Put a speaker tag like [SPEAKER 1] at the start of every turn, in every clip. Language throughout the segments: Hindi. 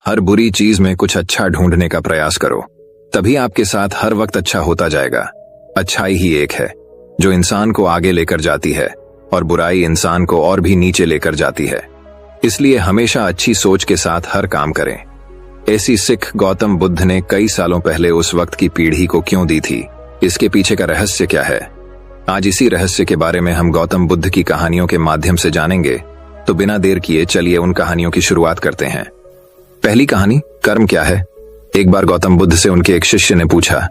[SPEAKER 1] हर बुरी चीज में कुछ अच्छा ढूंढने का प्रयास करो, तभी आपके साथ हर वक्त अच्छा होता जाएगा। अच्छाई ही एक है जो इंसान को आगे लेकर जाती है और बुराई इंसान को और भी नीचे लेकर जाती है। इसलिए हमेशा अच्छी सोच के साथ हर काम करें। ऐसी सीख गौतम बुद्ध ने कई सालों पहले उस वक्त की पीढ़ी को क्यों दी थी? इसके पीछे का रहस्य क्या है? आज इसी रहस्य के बारे में हम गौतम बुद्ध की कहानियों के माध्यम से जानेंगे। तो बिना देर किए चलिए उन कहानियों की शुरुआत करते हैं। पहली कहानी, कर्म क्या है? एक बार गौतम बुद्ध से उनके एक शिष्य ने पूछा,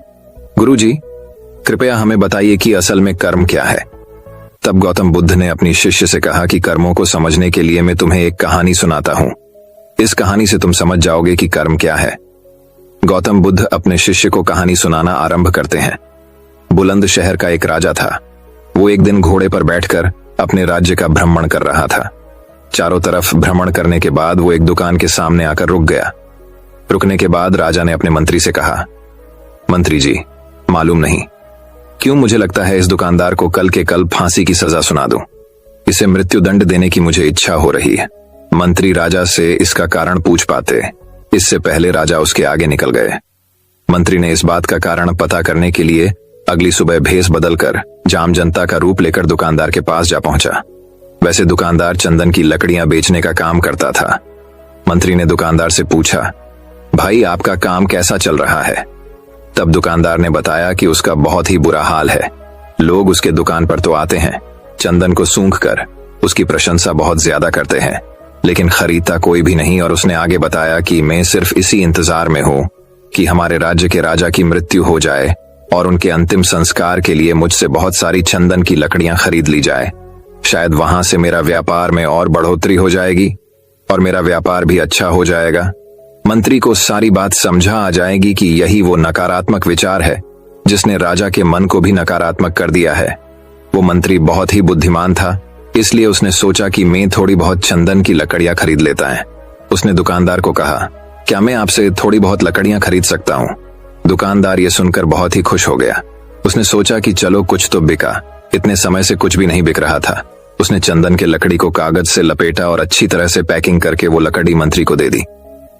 [SPEAKER 1] गुरुजी, कृपया हमें बताइए कि असल में कर्म क्या है। तब गौतम बुद्ध ने अपनी शिष्य से कहा कि कर्मों को समझने के लिए मैं तुम्हें एक कहानी सुनाता हूं। इस कहानी से तुम समझ जाओगे कि कर्म क्या है। गौतम बुद्ध अपने शिष्य को कहानी सुनाना आरंभ करते हैं। बुलंद शहर का एक राजा था। वो एक दिन घोड़े पर बैठकर अपने राज्य का भ्रमण कर रहा था। चारों तरफ भ्रमण करने के बाद वो एक दुकान के सामने आकर रुक गया। रुकने के बाद राजा ने अपने मंत्री से कहा, मंत्री जी, मालूम नहीं क्यों मुझे लगता है इस दुकानदार को कल के कल फांसी की सजा सुना दूं। इसे मृत्युदंड देने की मुझे इच्छा हो रही है। मंत्री राजा से इसका कारण पूछ पाते, इससे पहले राजा उसके आगे निकल गए। मंत्री ने इस बात का कारण पता करने के लिए अगली सुबह भेष बदलकर जाम जनता का रूप लेकर दुकानदार के पास जा पहुंचा। वैसे दुकानदार चंदन की लकड़ियां बेचने का काम करता था। मंत्री ने दुकानदार से पूछा, भाई आपका काम कैसा चल रहा है? तब दुकानदार ने बताया कि उसका बहुत ही बुरा हाल है। लोग उसके दुकान पर तो आते हैं, चंदन को सूंघकर उसकी प्रशंसा बहुत ज्यादा करते हैं, लेकिन खरीदता कोई भी नहीं। और उसने आगे बताया कि मैं सिर्फ इसी इंतजार में हूं कि हमारे राज्य के राजा की मृत्यु हो जाए और उनके अंतिम संस्कार के लिए मुझसे बहुत सारी चंदन की लकड़ियां खरीद ली जाए। शायद वहां से मेरा व्यापार में और बढ़ोतरी हो जाएगी और मेरा व्यापार भी अच्छा हो जाएगा। मंत्री को सारी बात समझा आ जाएगी कि यही वो नकारात्मक विचार है जिसने राजा के मन को भी नकारात्मक कर दिया है। वो मंत्री बहुत ही बुद्धिमान था, इसलिए उसने सोचा कि मैं थोड़ी बहुत चंदन की लकड़ियां खरीद लेता है। उसने दुकानदार को कहा, क्या मैं आपसे थोड़ी बहुत लकड़ियां खरीद सकता हूं? दुकानदार ये सुनकर बहुत ही खुश हो गया। उसने सोचा कि चलो कुछ तो बिका। इतने समय से कुछ भी नहीं बिक रहा था। उसने चंदन के लकड़ी को कागज से लपेटा और अच्छी तरह से पैकिंग करके वो लकड़ी मंत्री को दे दी।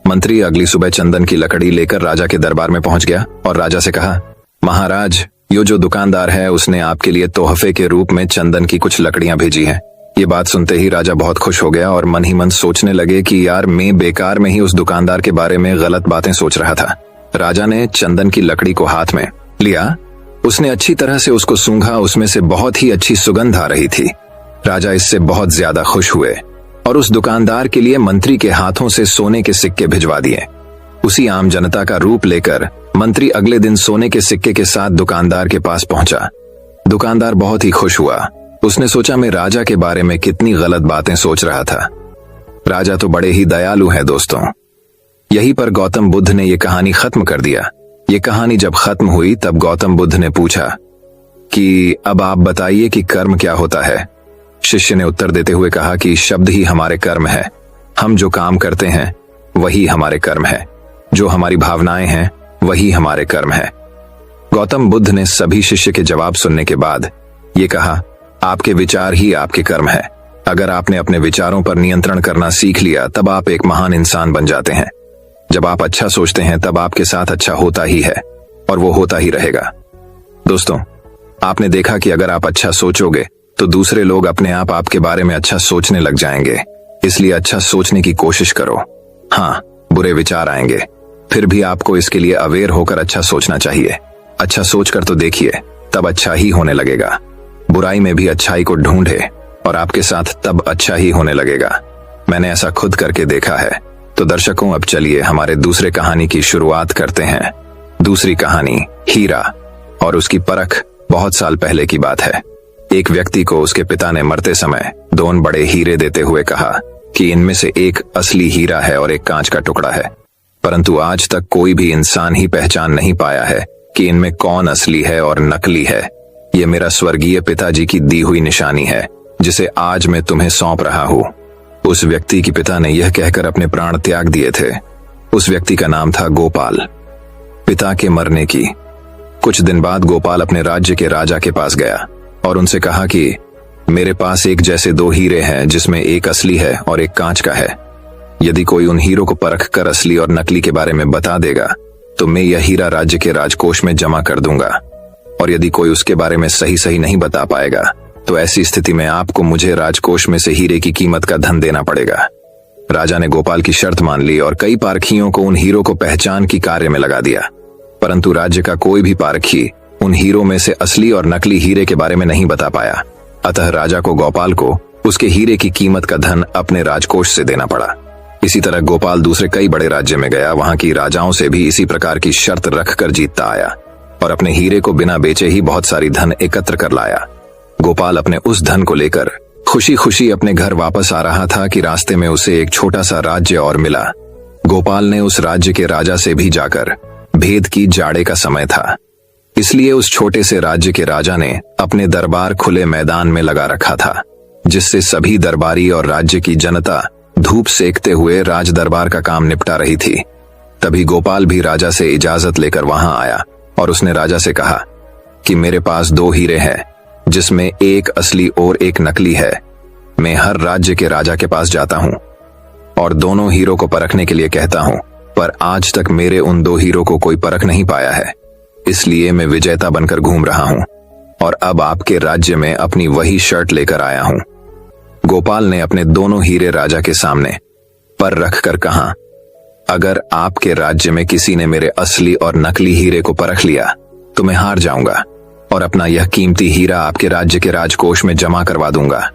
[SPEAKER 1] मंत्री अगली सुबह चंदन की लकड़ी लेकर राजा के दरबार में पहुंच गया और राजा से कहा, महाराज, यो जो दुकानदार है उसने आपके लिए तोहफे के रूप में चंदन की कुछ लकड़ियां भेजी हैं। ये बात सुनते ही राजा बहुत खुश हो गया और मन ही मन सोचने लगे कि यार, मैं बेकार में ही उस दुकानदार के बारे में गलत बातें सोच रहा था। राजा ने चंदन की लकड़ी को हाथ में लिया। उसने अच्छी तरह से उसको सूंघा। उसमें से बहुत ही अच्छी सुगंध आ रही थी। राजा इससे बहुत ज्यादा खुश हुए और उस दुकानदार के लिए मंत्री के हाथों से सोने के सिक्के भिजवा दिए। उसी आम जनता का रूप लेकर मंत्री अगले दिन सोने के सिक्के के साथ दुकानदार के पास पहुंचा। दुकानदार बहुत ही खुश हुआ। उसने सोचा, मैं राजा के बारे में कितनी गलत बातें सोच रहा था। राजा तो बड़े ही दयालु हैं दोस्तों। यहीं पर गौतम बुद्ध ने यह कहानी खत्म कर दिया। ये कहानी जब खत्म हुई तब गौतम बुद्ध ने पूछा कि अब आप बताइए कि कर्म क्या होता है। शिष्य ने उत्तर देते हुए कहा कि शब्द ही हमारे कर्म है। हम जो काम करते हैं वही हमारे कर्म है। जो हमारी भावनाएं हैं वही हमारे कर्म है। गौतम बुद्ध ने सभी शिष्य के जवाब सुनने के बाद ये कहा, आपके विचार ही आपके कर्म है। अगर आपने अपने विचारों पर नियंत्रण करना सीख लिया तब आप एक महान इंसान बन जाते हैं। जब आप अच्छा सोचते हैं तब आपके साथ अच्छा होता ही है और वो होता ही रहेगा। दोस्तों, आपने देखा कि अगर आप अच्छा सोचोगे तो दूसरे लोग अपने आप आपके बारे में अच्छा सोचने लग जाएंगे। इसलिए अच्छा सोचने की कोशिश करो। हाँ, बुरे विचार आएंगे, फिर भी आपको इसके लिए अवेयर होकर अच्छा सोचना चाहिए। अच्छा सोचकर तो देखिए, तब अच्छा ही होने लगेगा। बुराई में भी अच्छाई को ढूंढे और आपके साथ तब अच्छा ही होने लगेगा। मैंने ऐसा खुद करके देखा है। तो दर्शकों, अब चलिए हमारे दूसरे कहानी की शुरुआत करते हैं। दूसरी कहानी, हीरा और उसकी परख। बहुत साल पहले की बात है। एक व्यक्ति को उसके पिता ने मरते समय 2 बड़े हीरे देते हुए कहा कि इनमें से एक असली हीरा है और एक कांच का टुकड़ा है। परंतु आज तक कोई भी इंसान ही पहचान नहीं पाया है कि इनमें कौन असली है और नकली है। ये मेरा स्वर्गीय पिताजी की दी हुई निशानी है जिसे आज मैं तुम्हें सौंप रहा हूं। उस व्यक्ति के पिता ने यह कहकर अपने प्राण त्याग दिए थे। उस व्यक्ति का नाम था गोपाल। पिता के मरने की कुछ दिन बाद गोपाल अपने राज्य के राजा के पास गया और उनसे कहा कि मेरे पास एक जैसे 2 हीरे हैं जिसमें एक असली है और एक कांच का है। यदि कोई उन हीरो को परख कर असली और नकली के बारे में बता देगा तो मैं यह हीरा राज्य के राजकोष में जमा कर दूंगा, और यदि कोई उसके बारे में सही सही नहीं बता पाएगा तो ऐसी स्थिति में आपको मुझे राजकोष में से हीरे की कीमत का धन देना पड़ेगा। राजा ने गोपाल की शर्त मान ली और कई पारखियों को उन हीरो को पहचान की कार्य में लगा दिया, परंतु राज्य का कोई भी पारखी उन हीरो में से असली और नकली हीरे के बारे में नहीं बता पाया। अतः राजा को गोपाल को उसके हीरे की कीमत का धन अपने राजकोष से देना पड़ा। इसी तरह गोपाल दूसरे कई बड़े राज्य में गया, वहां की राजाओं से भी इसी प्रकार की शर्त रखकर जीतता आया और अपने हीरे को बिना बेचे ही बहुत सारी धन एकत्र कर लाया। गोपाल अपने उस धन को लेकर खुशी खुशी अपने घर वापस आ रहा था कि रास्ते में उसे एक छोटा सा राज्य और मिला। गोपाल ने उस राज्य के राजा से भी जाकर भेद की, जाड़े का समय था, इसलिए उस छोटे से राज्य के राजा ने अपने दरबार खुले मैदान में लगा रखा था, जिससे सभी दरबारी और राज्य की जनता धूप सेकते हुए राज दरबार का काम निपटा रही थी। तभी गोपाल भी राजा से इजाजत लेकर वहां आया और उसने राजा से कहा कि मेरे पास 2 हीरे हैं, जिसमें एक असली और एक नकली है। मैं हर राज्य के राजा के पास जाता हूं और दोनों हीरो को परखने के लिए कहता हूं, पर आज तक मेरे उन 2 हीरो को कोई परख नहीं पाया है। इसलिए मैं विजेता बनकर घूम रहा हूं और अब आपके राज्य में अपनी वही शर्ट लेकर आया हूं। गोपाल ने अपने दोनों हीरे राजा के सामने पर रखकर कहा, अगर आपके राज्य में किसी ने मेरे असली और नकली हीरे को परख लिया तो मैं हार जाऊंगा और अपना यह कीमती हीरा आपके राज्य के राजकोष में जमा करवा दूंगा।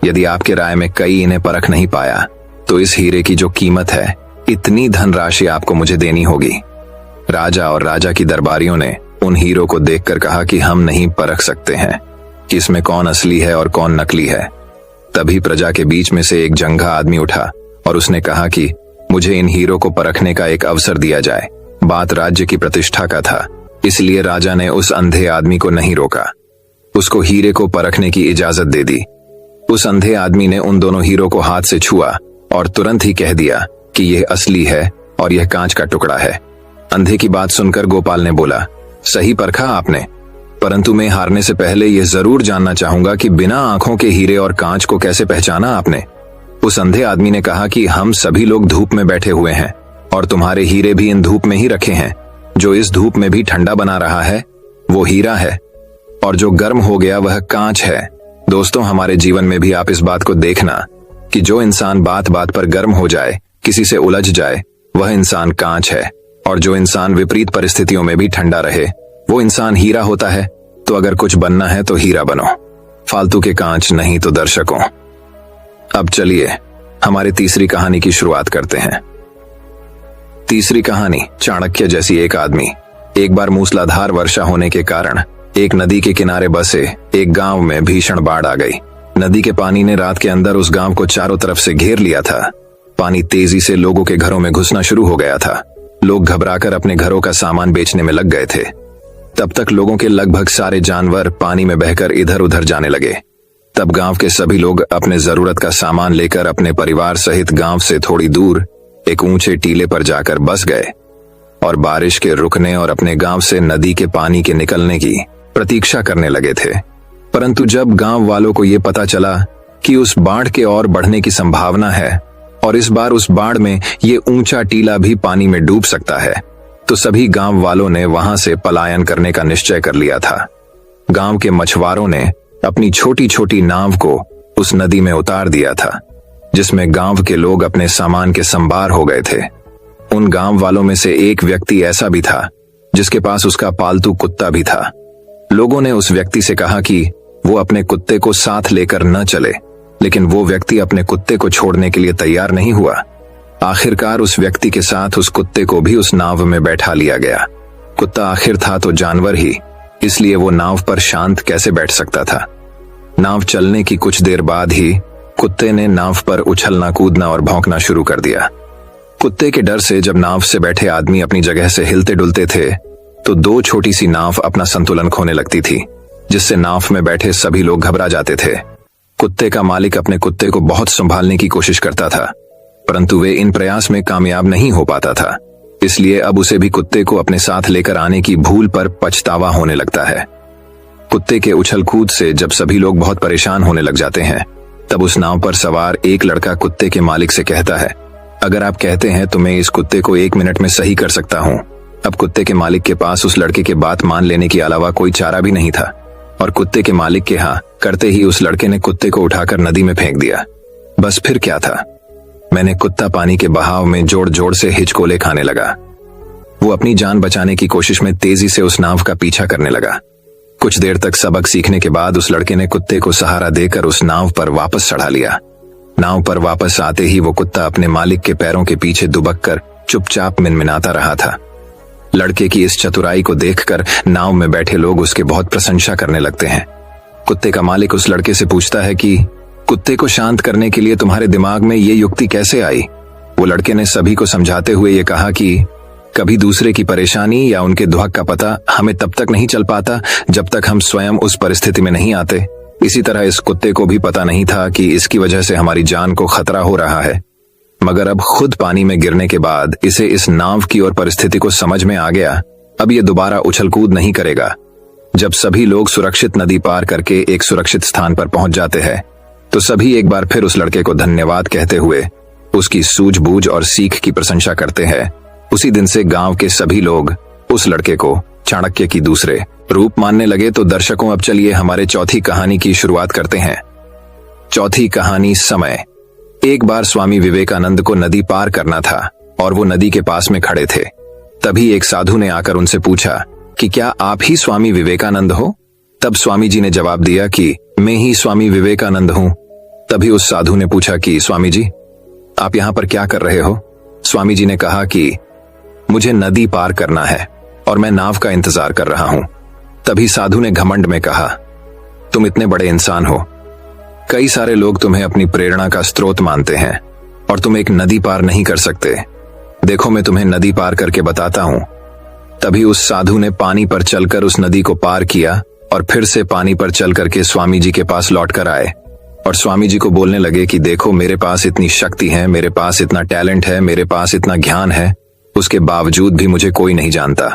[SPEAKER 1] यदि आपके राय में कई इन्हें परख नहीं पाया तो इस हीरे की जो कीमत है, इतनी धनराशि आपको मुझे देनी होगी। राजा और राजा की दरबारियों ने उन हीरो को देखकर कहा कि हम नहीं परख सकते हैं कि इसमें कौन असली है और कौन नकली है। तभी प्रजा के बीच में से एक जंघा आदमी उठा और उसने कहा कि मुझे इन हीरो को परखने का एक अवसर दिया जाए। बात राज्य की प्रतिष्ठा का था, इसलिए राजा ने उस अंधे आदमी को नहीं रोका, उसको हीरे को परखने की इजाजत दे दी। उस अंधे आदमी ने उन दोनों हीरो को हाथ से छुआ और तुरंत ही कह दिया कि यह असली है और यह कांच का टुकड़ा है। अंधे की बात सुनकर गोपाल ने बोला, सही परखा आपने, परंतु मैं हारने से पहले यह जरूर जानना चाहूंगा कि बिना आंखों के हीरे और कांच को कैसे पहचाना आपने। उस अंधे आदमी ने कहा कि हम सभी लोग धूप में बैठे हुए हैं और तुम्हारे हीरे भी इन धूप में ही रखे हैं। जो इस धूप में भी ठंडा बना रहा है वो हीरा है और जो गर्म हो गया वह कांच है। दोस्तों, हमारे जीवन में भी आप इस बात को देखना कि जो इंसान बात बात पर गर्म हो जाए, किसी से उलझ जाए, वह इंसान कांच है, और जो इंसान विपरीत परिस्थितियों में भी ठंडा रहे वो इंसान हीरा होता है। तो अगर कुछ बनना है तो हीरा बनो, फालतू के कांच नहीं। तो दर्शकों, अब चलिए हमारी तीसरी कहानी की शुरुआत करते हैं। तीसरी कहानी, चाणक्य जैसी एक आदमी। एक बार मूसलाधार वर्षा होने के कारण एक नदी के किनारे बसे एक गांव में भीषण बाढ़ आ गई। नदी के पानी ने रात के अंदर उस गांव को चारों तरफ से घेर लिया था। पानी तेजी से लोगों के घरों में घुसना शुरू हो गया था। लोग घबराकर अपने घरों का सामान बेचने में लग गए थे। तब तक लोगों के लगभग सारे जानवर पानी में बहकर इधर उधर जाने लगे। तब गांव के सभी लोग अपने जरूरत का सामान लेकर अपने परिवार सहित गांव से थोड़ी दूर एक ऊंचे टीले पर जाकर बस गए और बारिश के रुकने और अपने गांव से नदी के पानी के निकलने की प्रतीक्षा करने लगे थे। परंतु जब गांव वालों को यह पता चला कि उस बाढ़ के और बढ़ने की संभावना है और इस बार उस बाढ़ में ये ऊंचा टीला भी पानी में डूब सकता है, तो सभी गांव वालों ने वहां से पलायन करने का निश्चय कर लिया था। गांव के मछुआरों ने अपनी छोटी छोटी नाव को उस नदी में उतार दिया था, जिसमें गांव के लोग अपने सामान के संभार हो गए थे। उन गांव वालों में से एक व्यक्ति ऐसा भी था जिसके पास उसका पालतू कुत्ता भी था। लोगों ने उस व्यक्ति से कहा कि वो अपने कुत्ते को साथ लेकर न चले, लेकिन वो व्यक्ति अपने कुत्ते को छोड़ने के लिए तैयार नहीं हुआ। आखिरकार उस व्यक्ति के साथ उस कुत्ते को भी उस नाव में बैठा लिया गया। कुत्ता आखिर था तो जानवर ही, इसलिए वो नाव पर शांत कैसे बैठ सकता था। नाव चलने की कुछ देर बाद ही कुत्ते ने नाव पर उछलना कूदना और भौंकना शुरू कर दिया। कुत्ते के डर से जब नाव से बैठे आदमी अपनी जगह से हिलते डुलते थे तो 2 छोटी सी नाव अपना संतुलन खोने लगती थी, जिससे नाव में बैठे सभी लोग घबरा जाते थे। कुत्ते का मालिक अपने कुत्ते को बहुत संभालने की कोशिश करता था, परंतु वे इन प्रयास में कामयाब नहीं हो पाता था। इसलिए अब उसे भी कुत्ते को अपने साथ लेकर आने की भूल पर पछतावा होने लगता है। कुत्ते के उछल कूद से जब सभी लोग बहुत परेशान होने लग जाते हैं, तब उस नाव पर सवार एक लड़का कुत्ते के मालिक से कहता है अगर आप कहते हैं तो मैं इस कुत्ते को 1 मिनट में सही कर सकता हूँ। अब कुत्ते के मालिक के पास उस लड़के के बात मान लेने के अलावा कोई चारा भी नहीं था और कुत्ते के मालिक के हाँ करते ही उस लड़के ने कुत्ते को उठाकर नदी में फेंक दिया। बस फिर क्या था, मैंने कुत्ता पानी के बहाव में जोर जोर से हिचकोले खाने लगा। वो अपनी जान बचाने की कोशिश में तेजी से उस नाव का पीछा करने लगा। कुछ देर तक सबक सीखने के बाद उस लड़के ने कुत्ते को सहारा देकर उस नाव पर वापस चढ़ा लिया। नाव पर वापस आते ही वो कुत्ता अपने मालिक के पैरों के पीछे दुबक कर चुपचाप मिनमिनाता रहा था। लड़के की इस चतुराई को देखकर नाव में बैठे लोग उसके बहुत प्रशंसा करने लगते हैं। कुत्ते का मालिक उस लड़के से पूछता है कि कुत्ते को शांत करने के लिए तुम्हारे दिमाग में ये युक्ति कैसे आई? वो लड़के ने सभी को समझाते हुए ये कहा कि कभी दूसरे की परेशानी या उनके दुख का पता हमें तब तक नहीं चल पाता जब तक हम स्वयं उस परिस्थिति में नहीं आते। इसी तरह इस कुत्ते को भी पता नहीं था कि इसकी वजह से हमारी जान को खतरा हो रहा है, मगर अब खुद पानी में गिरने के बाद इसे इस नाव की और परिस्थिति को समझ में आ गया। अब ये दोबारा उछल कूद नहीं करेगा। जब सभी लोग सुरक्षित नदी पार करके एक सुरक्षित स्थान पर पहुंच जाते हैं तो सभी एक बार फिर उस लड़के को धन्यवाद कहते हुए उसकी सूझबूझ और सीख की प्रशंसा करते हैं। उसी दिन से गांव के सभी लोग उस लड़के को चाणक्य की दूसरे रूप मानने लगे। तो दर्शकों, अब चलिए हमारे चौथी कहानी की शुरुआत करते हैं। चौथी कहानी, समय। एक बार स्वामी विवेकानंद को नदी पार करना था और वो नदी के पास में खड़े थे। तभी एक साधु ने आकर उनसे पूछा कि क्या आप ही स्वामी विवेकानंद हो? तब स्वामी जी ने जवाब दिया कि मैं ही स्वामी विवेकानंद हूं। तभी उस साधु ने पूछा कि स्वामी जी, आप यहां पर क्या कर रहे हो? स्वामी जी ने कहा कि मुझे नदी पार करना है और मैं नाव का इंतजार कर रहा हूं। तभी साधु ने घमंड में कहा, तुम इतने बड़े इंसान हो, कई सारे लोग तुम्हें अपनी प्रेरणा का स्रोत मानते हैं और तुम एक नदी पार नहीं कर सकते। देखो, मैं तुम्हें नदी पार करके बताता हूं। तभी उस साधु ने पानी पर चलकर उस नदी को पार किया और फिर से पानी पर चल करके स्वामी जी के पास लौट कर आए और स्वामी जी को बोलने लगे कि देखो, मेरे पास इतनी शक्ति है, मेरे पास इतना टैलेंट है, मेरे पास इतना ज्ञान है, उसके बावजूद भी मुझे कोई नहीं जानता।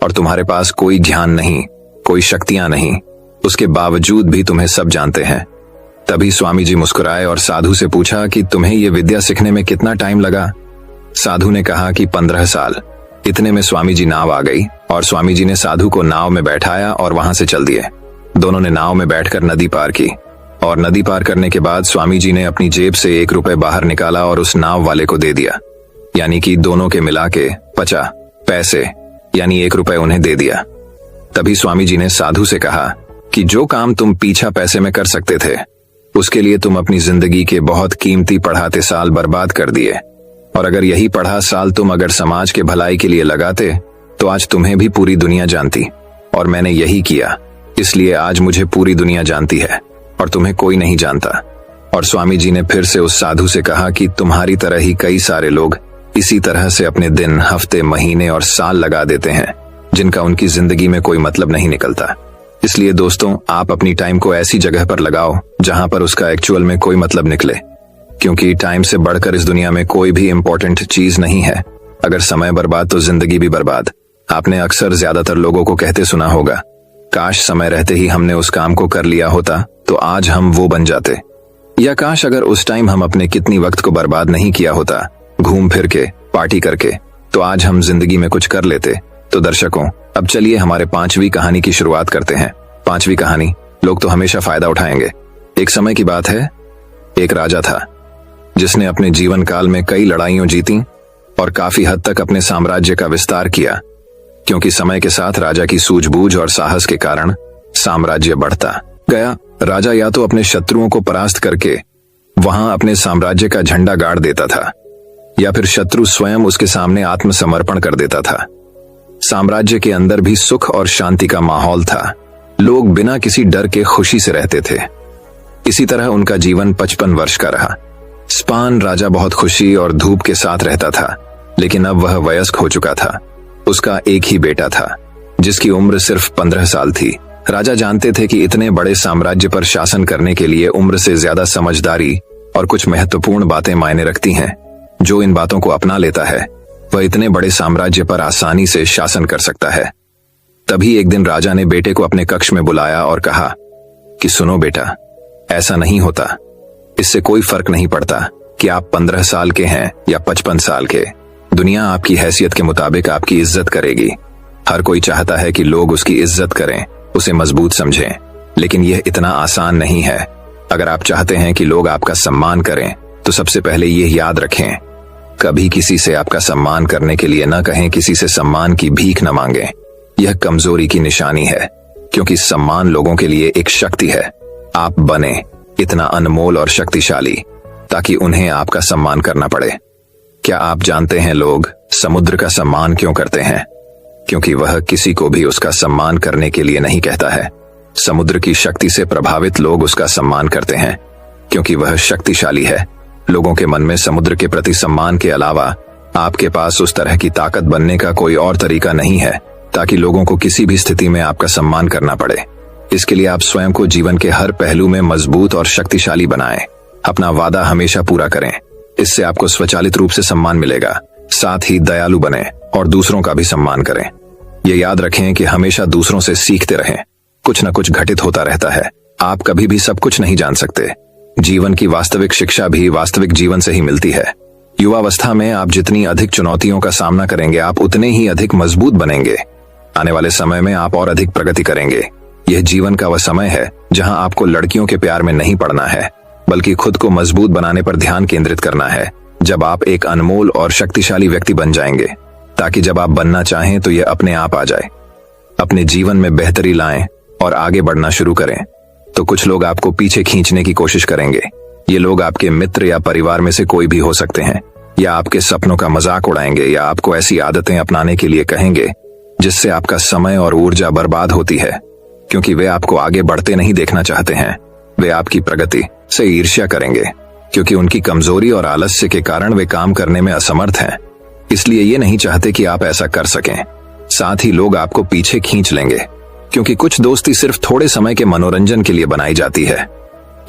[SPEAKER 1] और तुम्हारे पास कोई ज्ञान नहीं, कोई शक्तियां नहीं, उसके बावजूद भी तुम्हें सब जानते हैं। तभी स्वामी जी मुस्कुराए और साधु से पूछा कि तुम्हें यह विद्या सीखने में कितना टाइम लगा? साधु ने कहा कि 15 साल। इतने में स्वामी जी नाव आ गई और स्वामी जी ने साधु को नाव में बैठाया और वहां से चल दिए। दोनों ने नाव में बैठकर नदी पार की और नदी पार करने के बाद स्वामी जी ने अपनी जेब से 1 रुपए बाहर निकाला और उस नाव वाले को दे दिया, यानी कि दोनों के मिला के 50 पैसे यानी 1 रुपए उन्हें दे दिया। तभी स्वामी जी ने साधु से कहा कि जो काम तुम पीछा पैसे में कर सकते थे, उसके लिए तुम अपनी जिंदगी के बहुत कीमती पढ़ाते साल बर्बाद कर दिए, और अगर यही पढ़ा साल तुम अगर समाज के भलाई के लिए लगाते तो आज तुम्हें भी पूरी दुनिया जानती, और मैंने यही किया, इसलिए आज मुझे पूरी दुनिया जानती है और तुम्हें कोई नहीं जानता। और स्वामी जी ने फिर से उस साधु से कहा कि तुम्हारी तरह ही कई सारे लोग इसी तरह से अपने दिन, हफ्ते, महीने और साल लगा देते हैं जिनका उनकी जिंदगी में कोई मतलब नहीं निकलता। इसलिए दोस्तों, आप अपनी टाइम को ऐसी जगह पर लगाओ जहां पर उसका एक्चुअल में कोई मतलब निकले, क्योंकि टाइम से बढ़कर इस दुनिया में कोई भी इंपॉर्टेंट चीज नहीं है। अगर समय बर्बाद तो जिंदगी भी बर्बाद। आपने अक्सर ज्यादातर लोगों को कहते सुना होगा, काश समय रहते ही हमने उस काम को कर लिया होता तो आज हम वो बन जाते, या काश अगर उस टाइम हम अपने कितनी वक्त को बर्बाद नहीं किया होता घूम फिर के, पार्टी करके, तो आज हम जिंदगी में कुछ कर लेते। तो दर्शकों, अब चलिए हमारे 5वीं कहानी की शुरुआत करते हैं। 5वीं कहानी, लोग तो हमेशा फायदा उठाएंगे। एक समय की बात है, एक राजा था जिसने अपने जीवन काल में कई लड़ाइयों जीती और काफी हद तक अपने साम्राज्य का विस्तार किया, क्योंकि समय के साथ राजा की सूझबूझ और साहस के कारण साम्राज्य बढ़ता गया। राजा या तो अपने शत्रुओं को परास्त करके वहां अपने साम्राज्य का झंडा गाड़ देता था, या फिर शत्रु स्वयं उसके सामने आत्मसमर्पण कर देता था। साम्राज्य के अंदर भी सुख और शांति का माहौल था। लोग बिना किसी डर के खुशी से रहते थे। इसी तरह उनका जीवन 55 वर्ष का रहा। स्पान राजा बहुत खुशी और धूप के साथ रहता था, लेकिन अब वह वयस्क हो चुका था। उसका एक ही बेटा था जिसकी उम्र सिर्फ 15 साल थी। राजा जानते थे कि इतने बड़े साम्राज्य पर शासन करने के लिए उम्र से ज्यादा समझदारी और कुछ महत्वपूर्ण बातें मायने रखती हैं। जो इन बातों को अपना लेता है वह इतने बड़े साम्राज्य पर आसानी से शासन कर सकता है। तभी एक दिन राजा ने बेटे को अपने कक्ष में बुलाया और कहा कि सुनो बेटा, ऐसा नहीं होता, इससे कोई फर्क नहीं पड़ता। कि आप 15 साल के हैं या 55 साल के, दुनिया आपकी हैसियत के मुताबिक आपकी इज्जत करेगी। हर कोई चाहता है कि लोग उसकी इज्जत करें, उसे मजबूत समझें, लेकिन यह इतना आसान नहीं है। अगर आप चाहते हैं कि लोग आपका सम्मान करें तो सबसे पहले यह याद रखें, कभी किसी से आपका सम्मान करने के लिए न कहें, किसी से सम्मान की भीख न मांगें। यह कमजोरी की निशानी है, क्योंकि सम्मान लोगों के लिए एक शक्ति है। आप बने इतना अनमोल और शक्तिशाली ताकि उन्हें आपका सम्मान करना पड़े। क्या आप जानते हैं लोग समुद्र का सम्मान क्यों करते हैं? क्योंकि वह किसी को भी उसका सम्मान करने के लिए नहीं कहता है। समुद्र की शक्ति से प्रभावित लोग उसका सम्मान करते हैं, क्योंकि वह शक्तिशाली है। लोगों के मन में समुद्र के प्रति सम्मान के अलावा आपके पास उस तरह की ताकत बनने का कोई और तरीका नहीं है ताकि लोगों को किसी भी स्थिति में आपका सम्मान करना पड़े। इसके लिए आप स्वयं को जीवन के हर पहलू में मजबूत और शक्तिशाली बनाएं। अपना वादा हमेशा पूरा करें, इससे आपको स्वचालित रूप से सम्मान मिलेगा। साथ ही दयालु बने और दूसरों का भी सम्मान करें। ये याद रखें कि हमेशा दूसरों से सीखते रहें। कुछ न कुछ घटित होता रहता है, आप कभी भी सब कुछ नहीं जान सकते। जीवन की वास्तविक शिक्षा भी वास्तविक जीवन से ही मिलती है। युवावस्था में आप जितनी अधिक चुनौतियों का सामना करेंगे, आप उतने ही अधिक मजबूत बनेंगे। आने वाले समय में आप और अधिक प्रगति करेंगे। यह जीवन का वह समय है जहां आपको लड़कियों के प्यार में नहीं पड़ना है, बल्कि खुद को मजबूत बनाने पर ध्यान केंद्रित करना है। जब आप एक अनमोल और शक्तिशाली व्यक्ति बन जाएंगे, ताकि जब आप बनना चाहें तो यह अपने आप आ जाए। अपने जीवन में बेहतरी लाएं और आगे बढ़ना शुरू करें, तो कुछ लोग आपको पीछे खींचने की कोशिश करेंगे। ये लोग आपके मित्र या परिवार में से कोई भी हो सकते हैं, या आपके सपनों का मजाक उड़ाएंगे, या आपको ऐसी आदतें अपनाने के लिए कहेंगे जिससे आपका समय और ऊर्जा बर्बाद होती है, क्योंकि वे आपको आगे बढ़ते नहीं देखना चाहते हैं। वे आपकी प्रगति से ईर्ष्या करेंगे, क्योंकि उनकी कमजोरी और आलस्य के कारण वे काम करने में असमर्थ हैं। इसलिए ये नहीं चाहते कि आप ऐसा कर सकें। साथ ही लोग आपको पीछे खींच लेंगे, क्योंकि कुछ दोस्ती सिर्फ थोड़े समय के मनोरंजन के लिए बनाई जाती है।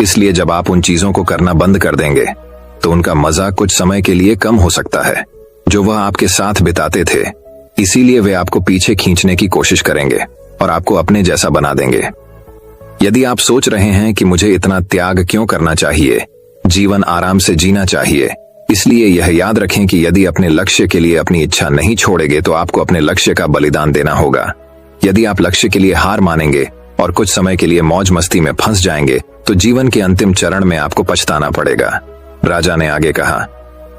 [SPEAKER 1] इसलिए जब आप उन चीजों को करना बंद कर देंगे तो उनका मजा कुछ समय के लिए कम हो सकता है जो वह आपके साथ बिताते थे। इसीलिए वे आपको पीछे खींचने की कोशिश करेंगे और आपको अपने जैसा बना देंगे। यदि आप सोच रहे हैं कि मुझे इतना त्याग क्यों करना चाहिए, जीवन आराम से जीना चाहिए, इसलिए यह याद रखें कि यदि अपने लक्ष्य के लिए अपनी इच्छा नहीं छोड़ेंगे तो आपको अपने लक्ष्य का बलिदान देना होगा। यदि आप लक्ष्य के लिए हार मानेंगे और कुछ समय के लिए मौज मस्ती में फंस जाएंगे तो जीवन के अंतिम चरण में आपको पछताना पड़ेगा। राजा ने आगे कहा,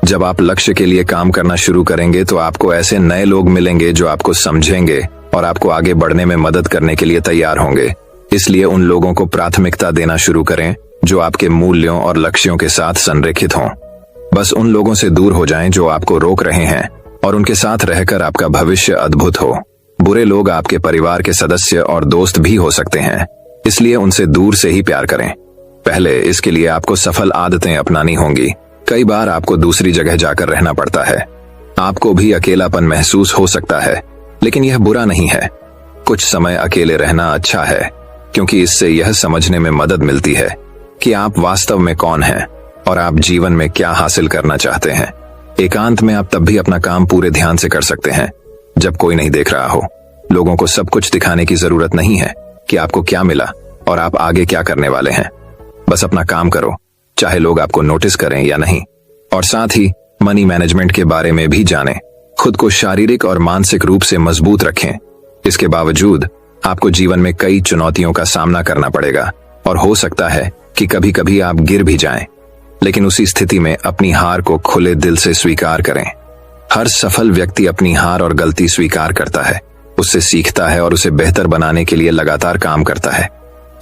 [SPEAKER 1] जब आप लक्ष्य के लिए काम करना शुरू करेंगे तो आपको ऐसे नए लोग मिलेंगे जो आपको समझेंगे और आपको आगे बढ़ने में मदद करने के लिए तैयार होंगे। इसलिए उन लोगों को प्राथमिकता देना शुरू करें जो आपके मूल्यों और लक्ष्यों के साथ संरेखित हों। बस उन लोगों से दूर हो जाएं जो आपको रोक रहे हैं और उनके साथ रहकर आपका भविष्य अद्भुत हो। बुरे लोग आपके परिवार के सदस्य और दोस्त भी हो सकते हैं, इसलिए उनसे दूर से ही प्यार करें। पहले इसके लिए आपको सफल आदतें अपनानी होंगी। कई बार आपको दूसरी जगह जाकर रहना पड़ता है। आपको भी अकेलापन महसूस हो सकता है, लेकिन यह बुरा नहीं है। कुछ समय अकेले रहना अच्छा है, क्योंकि इससे यह समझने में मदद मिलती है कि आप वास्तव में कौन हैं और आप जीवन में क्या हासिल करना चाहते हैं। एकांत में आप तब भी अपना काम पूरे ध्यान से कर सकते हैं जब कोई नहीं देख रहा हो। लोगों को सब कुछ दिखाने की जरूरत नहीं है कि आपको क्या मिला और आप आगे क्या करने वाले हैं। बस अपना काम करो, चाहे लोग आपको नोटिस करें या नहीं। और साथ ही मनी मैनेजमेंट के बारे में भी जानें। खुद को शारीरिक और मानसिक रूप से मजबूत रखें। इसके बावजूद आपको जीवन में कई चुनौतियों का सामना करना पड़ेगा और हो सकता है कि कभी कभी आप गिर भी जाएं, लेकिन उसी स्थिति में अपनी हार को खुले दिल से स्वीकार करें। हर सफल व्यक्ति अपनी हार और गलती स्वीकार करता है, उससे सीखता है और उसे बेहतर बनाने के लिए लगातार काम करता है।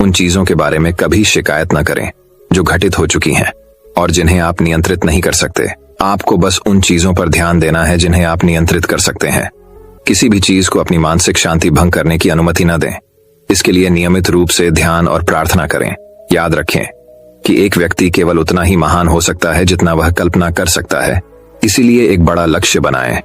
[SPEAKER 1] उन चीजों के बारे में कभी शिकायत न करें जो घटित हो चुकी हैं और जिन्हें आप नियंत्रित नहीं कर सकते। आपको बस उन चीजों पर ध्यान देना है जिन्हें आप नियंत्रित कर सकते हैं। किसी भी चीज को अपनी मानसिक शांति भंग करने की अनुमति न दें। इसके लिए नियमित रूप से ध्यान और प्रार्थना करें। याद रखें कि एक व्यक्ति केवल उतना ही महान हो सकता है जितना वह कल्पना कर सकता है। इसीलिए एक बड़ा लक्ष्य बनाएं।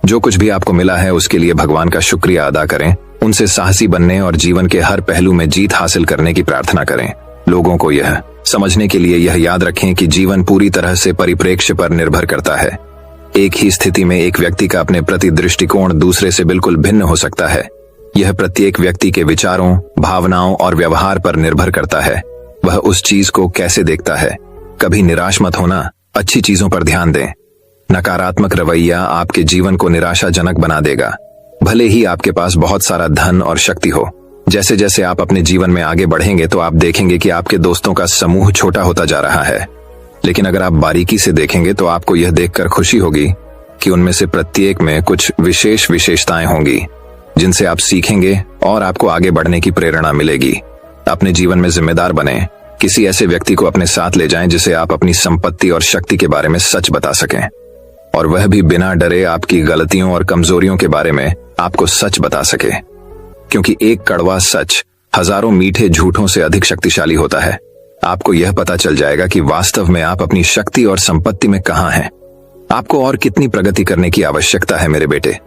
[SPEAKER 1] जो कुछ भी आपको मिला है उसके लिए भगवान का शुक्रिया अदा करें। उनसे साहसी बनने और जीवन के हर पहलू में जीत हासिल करने की प्रार्थना करें। लोगों को यह समझने के लिए यह याद रखें कि जीवन पूरी तरह से परिप्रेक्ष्य पर निर्भर करता है। एक ही स्थिति में एक व्यक्ति का अपने प्रति दृष्टिकोण दूसरे से बिल्कुल भिन्न हो सकता है। यह प्रत्येक व्यक्ति के विचारों, भावनाओं और व्यवहार पर निर्भर करता है। वह उस चीज को कैसे देखता है। कभी निराश मत होना, अच्छी चीजों पर ध्यान दें। नकारात्मक रवैया आपके जीवन को निराशाजनक बना देगा। भले ही आपके पास बहुत सारा धन और शक्ति हो, जैसे जैसे आप अपने जीवन में आगे बढ़ेंगे तो आप देखेंगे कि आपके दोस्तों का समूह छोटा होता जा रहा है। लेकिन अगर आप बारीकी से देखेंगे तो आपको यह देखकर खुशी होगी कि उनमें से प्रत्येक में कुछ विशेष विशेषताएं होंगी जिनसे आप सीखेंगे और आपको आगे बढ़ने की प्रेरणा मिलेगी। अपने जीवन में जिम्मेदार बने। किसी ऐसे व्यक्ति को अपने साथ ले जाएं जिसे आप अपनी संपत्ति और शक्ति के बारे में सच बता सकें, और वह भी बिना डरे आपकी गलतियों और कमजोरियों के बारे में आपको सच बता सके। क्योंकि एक कड़वा सच हजारों मीठे झूठों से अधिक शक्तिशाली होता है। आपको यह पता चल जाएगा कि वास्तव में आप अपनी शक्ति और संपत्ति में कहां हैं। आपको और कितनी प्रगति करने की आवश्यकता है मेरे बेटे।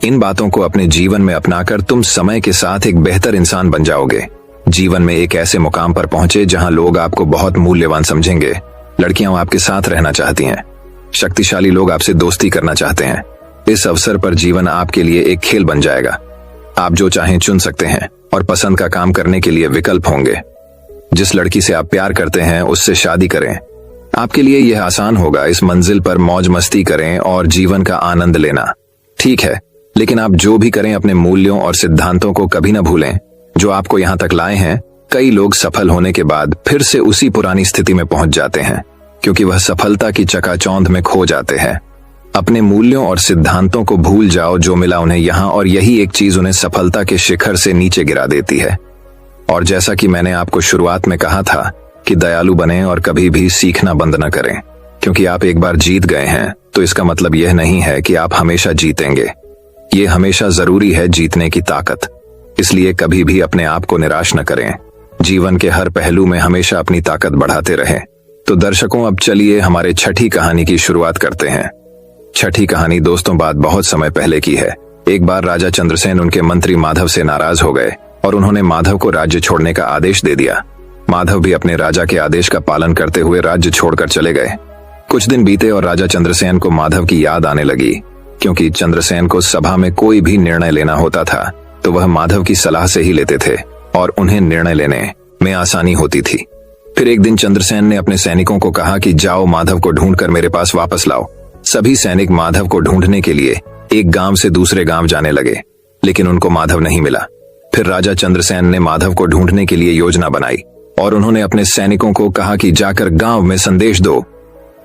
[SPEAKER 1] इन बातों को अपने जीवन में अपनाकर तुम समय के साथ एक बेहतर इंसान बन जाओगे। जीवन में एक ऐसे मुकाम पर पहुंचे जहां लोग आपको बहुत मूल्यवान समझेंगे। लड़कियां आपके साथ रहना चाहती हैं। शक्तिशाली लोग आपसे दोस्ती करना चाहते हैं। इस अवसर पर जीवन आपके लिए एक खेल बन जाएगा। आप जो चाहें चुन सकते हैं और पसंद का काम करने के लिए विकल्प होंगे। जिस लड़की से आप प्यार करते हैं उससे शादी करें। आपके लिए यह आसान होगा। इस मंजिल पर मौज मस्ती करें और जीवन का आनंद लेना। ठीक है, लेकिन आप जो भी करें अपने मूल्यों और सिद्धांतों को कभी न भूलें जो आपको यहां तक लाए हैं। कई लोग सफल होने के बाद फिर से उसी पुरानी स्थिति में पहुंच जाते हैं क्योंकि वह सफलता की चकाचौंध में खो जाते हैं। अपने मूल्यों और सिद्धांतों को भूल जाओ जो मिला उन्हें यहां, और यही एक चीज उन्हें सफलता के शिखर से नीचे गिरा देती है। और जैसा कि मैंने आपको शुरुआत में कहा था कि दयालु बने और कभी भी सीखना बंद न करें, क्योंकि आप एक बार जीत गए हैं तो इसका मतलब यह नहीं है कि आप हमेशा जीतेंगे। ये हमेशा जरूरी है जीतने की ताकत। इसलिए कभी भी अपने आप को निराश न करें। जीवन के हर पहलू में हमेशा अपनी ताकत बढ़ाते रहें। तो दर्शकों, अब चलिए हमारे छठी कहानी की शुरुआत करते हैं। छठी कहानी दोस्तों बात बहुत समय पहले की है। एक बार राजा चंद्रसेन उनके मंत्री माधव से नाराज हो गए और उन्होंने माधव को राज्य छोड़ने का आदेश दे दिया। माधव भी अपने राजा के आदेश का पालन करते हुए राज्य छोड़कर चले गए। कुछ दिन बीते और राजा चंद्रसेन को माधव की याद आने लगी, क्योंकि चंद्रसेन को सभा में कोई भी निर्णय लेना होता था तो वह माधव की सलाह से ही लेते थे और उन्हें निर्णय लेने में आसानी होती थी। फिर एक दिन चंद्रसेन ने अपने सैनिकों को कहा कि जाओ माधव को ढूंढकर मेरे पास वापस लाओ। सभी सैनिक माधव को ढूंढने के लिए एक गांव से दूसरे गांव जाने लगे, लेकिन उनको माधव नहीं मिला। फिर राजा चंद्रसेन ने माधव को ढूंढने के लिए योजना बनाई और उन्होंने अपने सैनिकों को कहा कि जाकर गांव में संदेश दो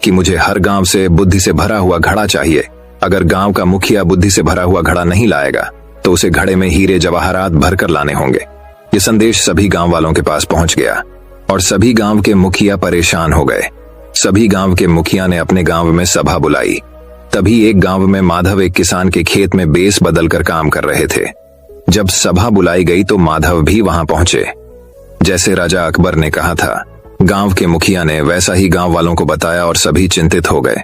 [SPEAKER 1] कि मुझे हर गांव से बुद्धि से भरा हुआ घड़ा चाहिए। अगर गांव का मुखिया बुद्धि से भरा हुआ घड़ा नहीं लाएगा तो उसे घड़े में हीरे जवाहरात भरकर लाने होंगे। ये संदेश सभी गांव वालों के पास पहुंच गया और सभी गांव के मुखिया परेशान हो गए। सभी गांव के मुखिया ने अपने गांव में सभा बुलाई। तभी एक गांव में माधव एक किसान के खेत में बेस बदलकर काम कर रहे थे। जब सभा बुलाई गई तो माधव भी वहां पहुंचे। जैसे राजा अकबर ने कहा था, गांव के मुखिया ने वैसा ही गांव वालों को बताया और सभी चिंतित हो गए।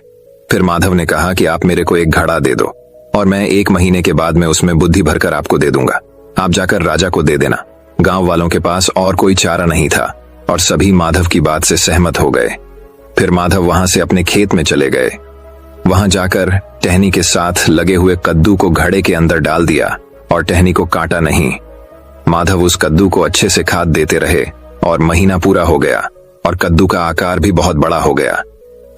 [SPEAKER 1] फिर माधव ने कहा कि आप मेरे को एक घड़ा दे दो और मैं 1 महीने के बाद में उसमें बुद्धि भरकर आपको दे दूंगा। आप जाकर राजा को दे देना। गांव वालों के पास और कोई चारा नहीं था और सभी माधव की बात से सहमत हो गए। फिर माधव वहां से अपने खेत में चले गए। वहां जाकर टहनी के साथ लगे हुए कद्दू को घड़े के अंदर डाल दिया और टहनी को काटा नहीं। माधव उस कद्दू को अच्छे से खाद देते रहे और महीना पूरा हो गया और कद्दू का आकार भी बहुत बड़ा हो गया।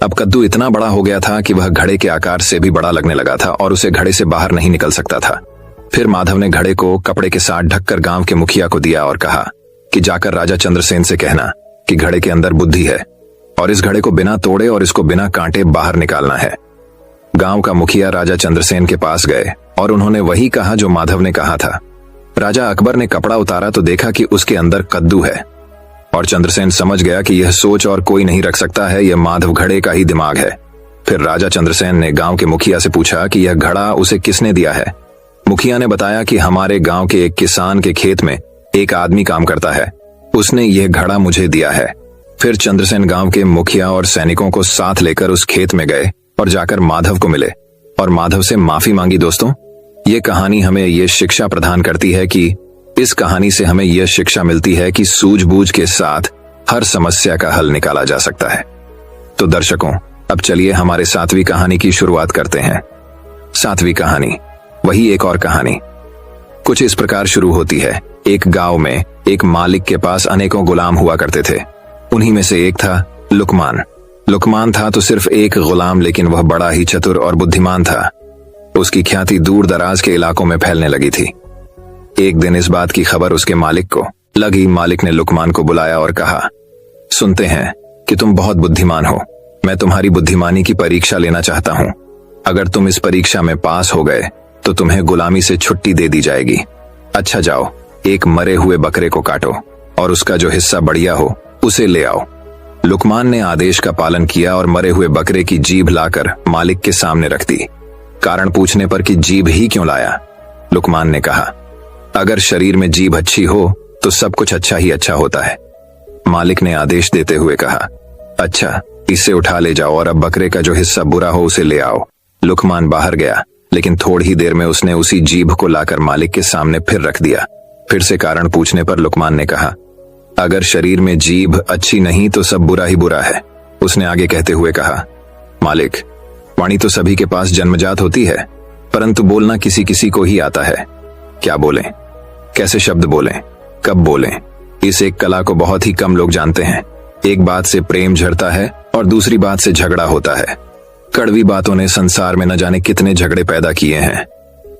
[SPEAKER 1] अब कद्दू इतना बड़ा हो गया था कि वह घड़े के आकार से भी बड़ा लगने लगा था और उसे घड़े से बाहर नहीं निकल सकता था। फिर माधव ने घड़े को कपड़े के साथ ढककर गांव के मुखिया को दिया और कहा कि जाकर राजा चंद्रसेन से कहना कि घड़े के अंदर बुद्धि है और इस घड़े को बिना तोड़े और इसको बिना कांटे बाहर निकालना है। गांव का मुखिया राजा चंद्रसेन के पास गए और उन्होंने वही कहा जो माधव ने कहा था। राजा अकबर ने कपड़ा उतारा तो देखा कि उसके अंदर कद्दू है और चंद्रसेन समझ गया कि यह सोच और कोई नहीं रख सकता है, यह माधव घड़े का ही दिमाग है। फिर राजा चंद्रसेन ने गांव के मुखिया से पूछा कि यह घड़ा उसे किसने दिया है। मुखिया ने बताया कि हमारे गांव के एक किसान के खेत में एक आदमी काम करता है, उसने यह घड़ा मुझे दिया है। फिर चंद्रसेन गांव के मुखिया और सैनिकों को साथ लेकर उस खेत में गए और जाकर माधव को मिले और माधव से माफी मांगी। दोस्तों, ये कहानी हमें यह शिक्षा प्रदान करती है कि इस कहानी से हमें यह शिक्षा मिलती है कि सूझबूझ के साथ हर समस्या का हल निकाला जा सकता है। तो दर्शकों, अब चलिए हमारे 7वीं कहानी की शुरुआत करते हैं। 7वीं कहानी, वही एक और कहानी, कुछ इस प्रकार शुरू होती है। एक गांव में एक मालिक के पास अनेकों गुलाम हुआ करते थे। उन्हीं में से एक था लुकमान। लुकमान था तो सिर्फ एक गुलाम, लेकिन वह बड़ा ही चतुर और बुद्धिमान था। उसकी ख्याति दूर दराज के इलाकों में फैलने लगी थी। एक दिन इस बात की खबर उसके मालिक को लगी। मालिक ने लुकमान को बुलाया और कहा, सुनते हैं कि तुम बहुत बुद्धिमान हो। मैं तुम्हारी बुद्धिमानी की परीक्षा लेना चाहता हूं। अगर तुम इस परीक्षा में पास हो गए तो तुम्हें गुलामी से छुट्टी दे दी जाएगी। अच्छा जाओ, एक मरे हुए बकरे को काटो और उसका जो हिस्सा बढ़िया हो उसे ले आओ। लुकमान ने आदेश का पालन किया और मरे हुए बकरे की जीभ लाकर मालिक के सामने रख दी। कारण पूछने पर कि जीभ ही क्यों लाया, लुकमान ने कहा, अगर शरीर में जीभ अच्छी हो तो सब कुछ अच्छा ही अच्छा होता है। मालिक ने आदेश देते हुए कहा, अच्छा, इसे उठा ले जाओ और अब बकरे का जो हिस्सा बुरा हो उसे ले आओ। लुकमान बाहर गया, लेकिन थोड़ी ही देर में उसने उसी जीभ को लाकर मालिक के सामने फिर रख दिया। फिर से कारण पूछने पर लुकमान ने कहा, अगर शरीर में जीभ अच्छी नहीं तो सब बुरा ही बुरा है। उसने आगे कहते हुए कहा, मालिक, वाणी तो सभी के पास जन्मजात होती है, परंतु बोलना किसी किसी को ही आता है। क्या बोलें, कैसे शब्द बोलें, कब बोलें, इस एक कला को बहुत ही कम लोग जानते हैं। एक बात से प्रेम झड़ता है और दूसरी बात से झगड़ा होता है। कड़वी बातों ने संसार में न जाने कितने झगड़े पैदा किए हैं।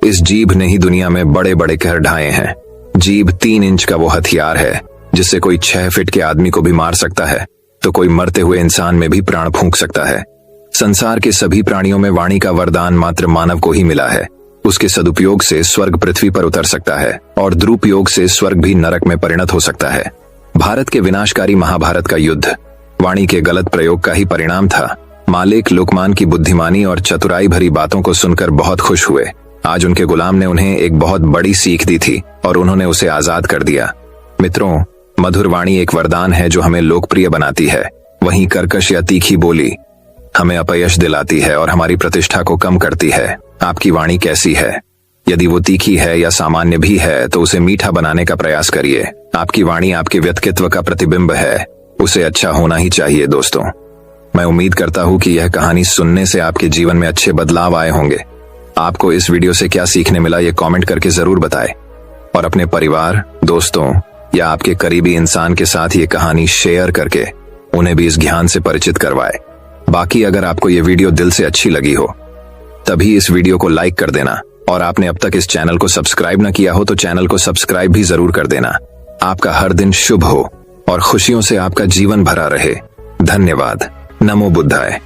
[SPEAKER 1] इस जीभ ने ही दुनिया में बड़े बड़े कहर ढाए हैं। जीभ 3 इंच का वो हथियार है जिससे कोई 6 फीट के आदमी को भी मार सकता है तो कोई मरते हुए इंसान में भी प्राण फूंक सकता है। संसार के सभी प्राणियों में वाणी का वरदान मात्र मानव को ही मिला है। उसके सदुपयोग से स्वर्ग पृथ्वी पर उतर सकता है और दुरुपयोग से स्वर्ग भी नरक में परिणत हो सकता है। भारत के विनाशकारी महाभारत का युद्ध वाणी के गलत प्रयोग का ही परिणाम था। मालिक लुकमान की बुद्धिमानी और चतुराई भरी बातों को सुनकर बहुत खुश हुए। आज उनके गुलाम ने उन्हें एक बहुत बड़ी सीख दी थी और उन्होंने उसे आजाद कर दिया। मित्रों, मधुर वाणी एक वरदान है जो हमें लोकप्रिय बनाती है। वहीं कर्कश या तीखी बोली हमें अपयश दिलाती है और हमारी प्रतिष्ठा को कम करती है। आपकी वाणी कैसी है? यदि वो तीखी है या सामान्य भी है तो उसे मीठा बनाने का प्रयास करिए। आपकी वाणी आपके व्यक्तित्व का प्रतिबिंब है, उसे अच्छा होना ही चाहिए। दोस्तों, मैं उम्मीद करता हूँ कि यह कहानी सुनने से आपके जीवन में अच्छे बदलाव आए होंगे। आपको इस वीडियो से क्या सीखने मिला ये कमेंट करके जरूर बताएं और अपने परिवार, दोस्तों या आपके करीबी इंसान के साथ ये कहानी शेयर करके उन्हें भी इस ज्ञान से परिचित करवाएं। बाकी अगर आपको ये वीडियो दिल से अच्छी लगी हो तभी इस वीडियो को लाइक कर देना और आपने अब तक इस चैनल को सब्सक्राइब न किया हो तो चैनल को सब्सक्राइब भी जरूर कर देना। आपका हर दिन शुभ हो और खुशियों से आपका जीवन भरा रहे। धन्यवाद। नमो बुद्धाय।